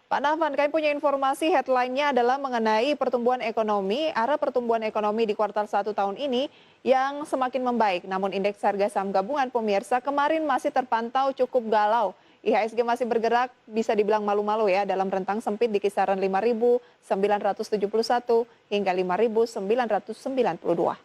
Pak Nafan, kami punya informasi headline-nya adalah mengenai pertumbuhan ekonomi, arah pertumbuhan ekonomi di kuartal 1 tahun ini yang semakin membaik. Namun indeks harga saham gabungan pemirsa kemarin masih terpantau cukup galau. IHSG masih bergerak bisa dibilang malu-malu ya dalam rentang sempit di kisaran 5.971 hingga 5.992.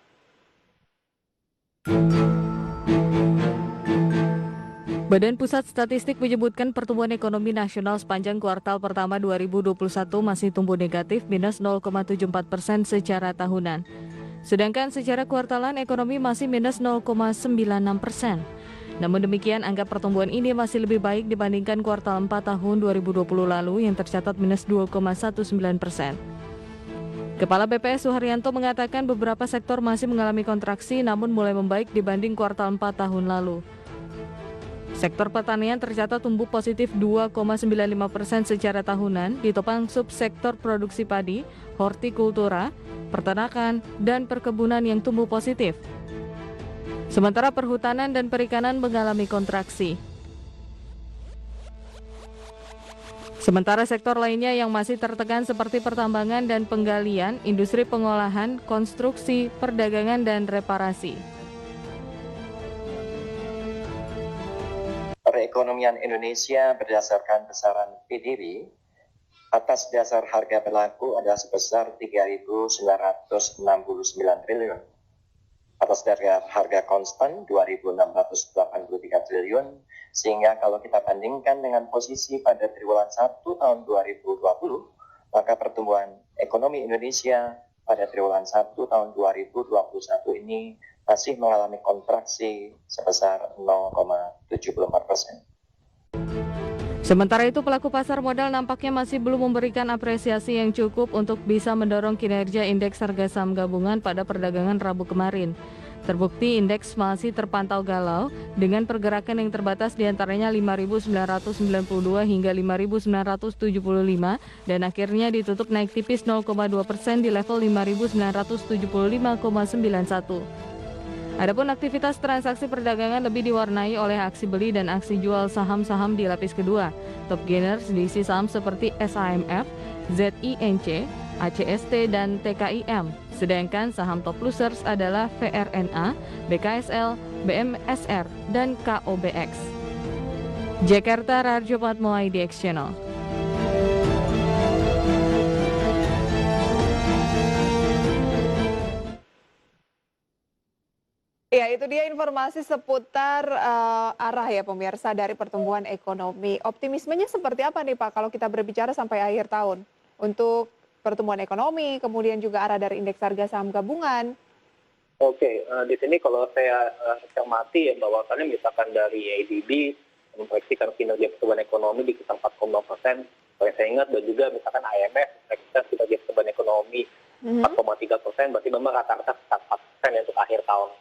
Badan Pusat Statistik menyebutkan pertumbuhan ekonomi nasional sepanjang kuartal pertama 2021 masih tumbuh negatif minus 0,74% secara tahunan. Sedangkan secara kuartalan ekonomi masih minus 0,96%. Namun demikian, angka pertumbuhan ini masih lebih baik dibandingkan kuartal 4 tahun 2020 lalu yang tercatat minus 2,19%. Kepala BPS Suharyanto mengatakan beberapa sektor masih mengalami kontraksi namun mulai membaik dibanding kuartal 4 tahun lalu. Sektor pertanian tercatat tumbuh positif 2,95% secara tahunan, ditopang subsektor produksi padi, hortikultura, peternakan, dan perkebunan yang tumbuh positif. Sementara perhutanan dan perikanan mengalami kontraksi. Sementara sektor lainnya yang masih tertekan seperti pertambangan dan penggalian, industri pengolahan, konstruksi, perdagangan, dan reparasi. Perekonomian Indonesia berdasarkan besaran PDB atas dasar harga berlaku adalah sebesar 3.969 triliun. Atas dasar harga konstan 2.683 triliun, sehingga kalau kita bandingkan dengan posisi pada triwulan 1 tahun 2020, maka pertumbuhan ekonomi Indonesia pada triwulan 1 tahun 2021 ini masih mengalami kontraksi sebesar 0,74%. Sementara itu, pelaku pasar modal nampaknya masih belum memberikan apresiasi yang cukup untuk bisa mendorong kinerja indeks harga saham gabungan pada perdagangan Rabu kemarin. Terbukti indeks masih terpantau galau dengan pergerakan yang terbatas di antaranya 5.992 hingga 5.975 dan akhirnya ditutup naik tipis 0,2% di level 5.975,91. Adapun aktivitas transaksi perdagangan lebih diwarnai oleh aksi beli dan aksi jual saham-saham di lapis kedua. Top gainers diisi saham seperti SAMF, ZINC, ACST, dan TKIM. Sedangkan saham top losers adalah VRNA, BKSL, BMSR, dan KOBX. Jakarta, Rarjo Patmo, IDX Channel. Ya, itu dia informasi seputar arah ya pemirsa dari pertumbuhan ekonomi. Optimismenya seperti apa nih Pak kalau kita berbicara sampai akhir tahun? Untuk pertumbuhan ekonomi, kemudian juga arah dari indeks harga saham gabungan. Oke, di sini kalau saya cermati ya bahwasannya misalkan dari ADB memproyeksikan kinerja pertumbuhan ekonomi di kisaran 4,0%. Kalau saya ingat dan juga misalkan IMF memproyeksikan kinerja pertumbuhan ekonomi 4,3%, berarti memang rata-rata 4% untuk akhir tahun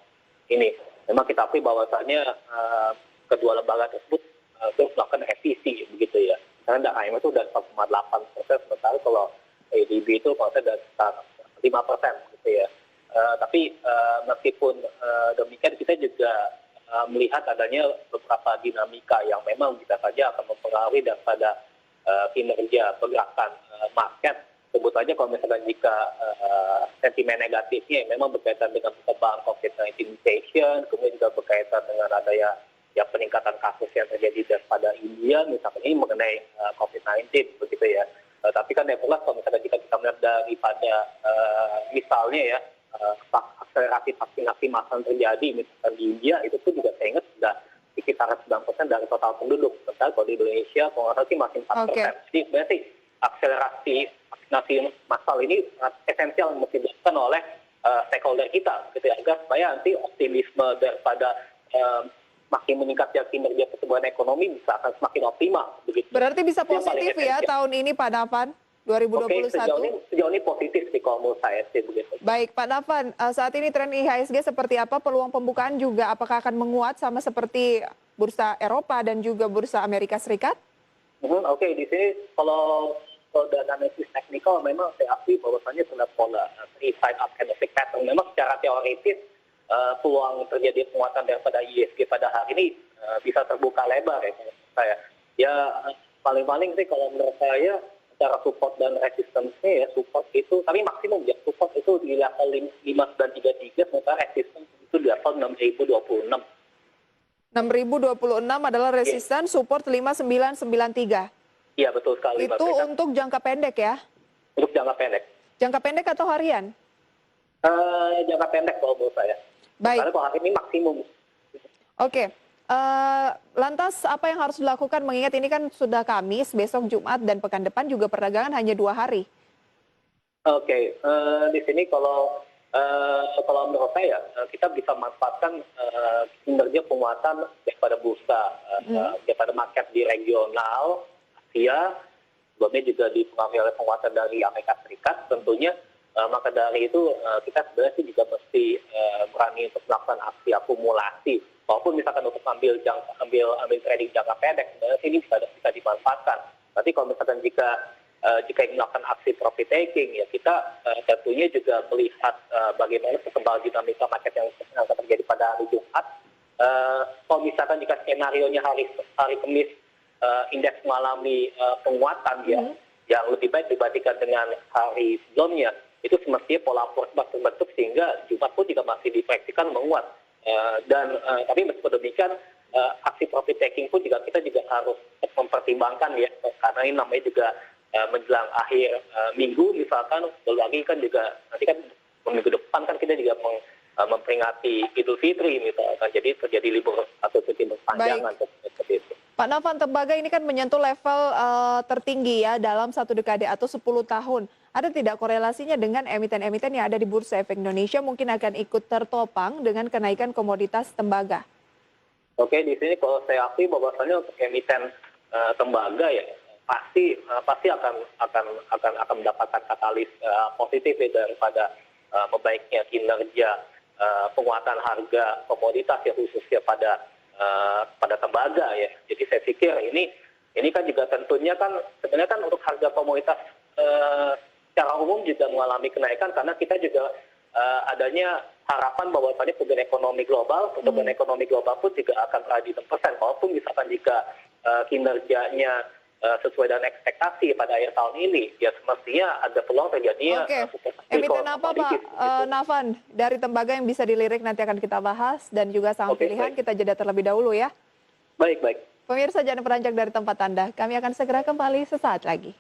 ini. Memang kita akui bahwasannya kedua lembaga tersebut terus melakukan revisi begitu ya. Karena IMF itu sudah 4,8%, sementara kalau ADB itu kalau saya sudah 5% gitu ya. Tapi meskipun demikian kita juga melihat adanya beberapa dinamika yang memang bisa saja akan mempengaruhi daripada kinerja pergerakan market. Sebut saja kalau misalkan jika sentimen negatifnya yang memang berkaitan dengan perkembangan COVID-19 mutation, kemudian juga berkaitan dengan adanya peningkatan kasus yang terjadi daripada India, misalkan ini mengenai COVID-19 begitu ya. Tapi kan yang jelas kalau misalkan jika kita melihat daripada misalnya ya akselerasi vaksinasi massal terjadi misalkan di India, itu pun juga saya ingat sudah sekitar 9% dari total penduduk. Sementara kalau di Indonesia kalau nggak salah sih masih 4%. Jadi berarti akselerasi vaksinasi massal ini sangat esensial yang mesti dilakukan oleh stakeholder kita, gitu ya, agar supaya nanti optimisme daripada makin meningkatnya kinerja pertumbuhan ekonomi bisa akan semakin optimal. Begitu. Berarti bisa positif ya tahun ini Pak Nafan 2021? Oke, sejauh ini positif sih kalau menurut saya sih begitu. Baik Pak Nafan, saat ini tren IHSG seperti apa? Peluang pembukaan juga apakah akan menguat sama seperti bursa Eropa dan juga bursa Amerika Serikat? Oke, di sini kalau dari analisis teknikal memang saya akui bahwasannya terdapat pola side up candlestick pattern. Memang secara teoritis peluang terjadi penguatan daripada IHSG pada hari ini bisa terbuka lebar ya menurut saya. Ya paling-paling sih kalau menurut saya secara support dan resistance-nya ya, support itu tapi maksimum ya, support itu di level 5933, sementara resistance itu di level 6026. 6.026 adalah resisten, support 5993. Iya betul sekali Mbak Itu Frida. untuk jangka pendek ya? Untuk jangka pendek. Jangka pendek atau harian? Jangka pendek kalau menurut saya. Baik. Karena kalau hari ini maksimum. Oke. Lantas apa yang harus dilakukan mengingat ini kan sudah Kamis, besok Jumat dan pekan depan juga perdagangan hanya 2 hari. Oke, di sini kalau menurut saya kita bisa manfaatkan kinerja penguatan daripada bursa, daripada market di regional Asia, sebelumnya juga dipengaruhi oleh penguatan dari Amerika Serikat. Tentunya maka dari itu kita sebenarnya sih juga mesti berani untuk melakukan aksi akumulasi. Walaupun misalkan untuk ambil trading jangka pendek, sebenarnya ini bisa dimanfaatkan. Tapi kalau misalkan jika ingin melakukan aksi profit taking, ya kita tentunya juga melihat bagaimana perkembangan dinamika market yang akan terjadi pada hari Jumat. Kalau misalkan jika skenario-nya hari Kamis indeks mengalami penguatan ya, yang lebih baik dibandingkan dengan hari sebelumnya, itu semestinya pola pullback terbentuk sehingga Jumat pun juga masih diproyeksikan menguat. Tapi meskipun demikian aksi profit taking pun kita juga harus mempertimbangkan ya, karena ini namanya juga menjelang akhir minggu misalkan, belum lagi kan juga nanti kan minggu depan kan kita juga memperingati Idul Fitri misalkan, jadi terjadi libur atau cuti berpanjangan seperti itu. Pak Nafan, tembaga ini kan menyentuh level tertinggi ya dalam 1 dekade atau 10 tahun. Ada tidak korelasinya dengan emiten-emiten yang ada di Bursa Efek Indonesia mungkin akan ikut tertopang dengan kenaikan komoditas tembaga? Oke, di sini kalau saya akui bahwasannya untuk emiten tembaga ya pasti akan mendapatkan katalis positif ya, daripada membaiknya kinerja penguatan harga komoditas ya, khususnya pada tembaga ya. Jadi saya pikir ini kan juga tentunya kan sebenarnya kan untuk harga komoditas secara umum juga mengalami kenaikan karena kita juga adanya harapan bahwa pertumbuhan ekonomi global pun juga akan berada di 10%. Walaupun misalkan jika kinerjanya sesuai dengan ekspektasi pada akhir tahun ini, ya semestinya ada peluang terjadinya. Oke. Emiten apa Pak Nafan dari tembaga yang bisa dilirik nanti akan kita bahas dan juga saham pilihan kita jeda terlebih dahulu ya. Baik. Pemirsa jangan beranjak dari tempat Anda, kami akan segera kembali sesaat lagi.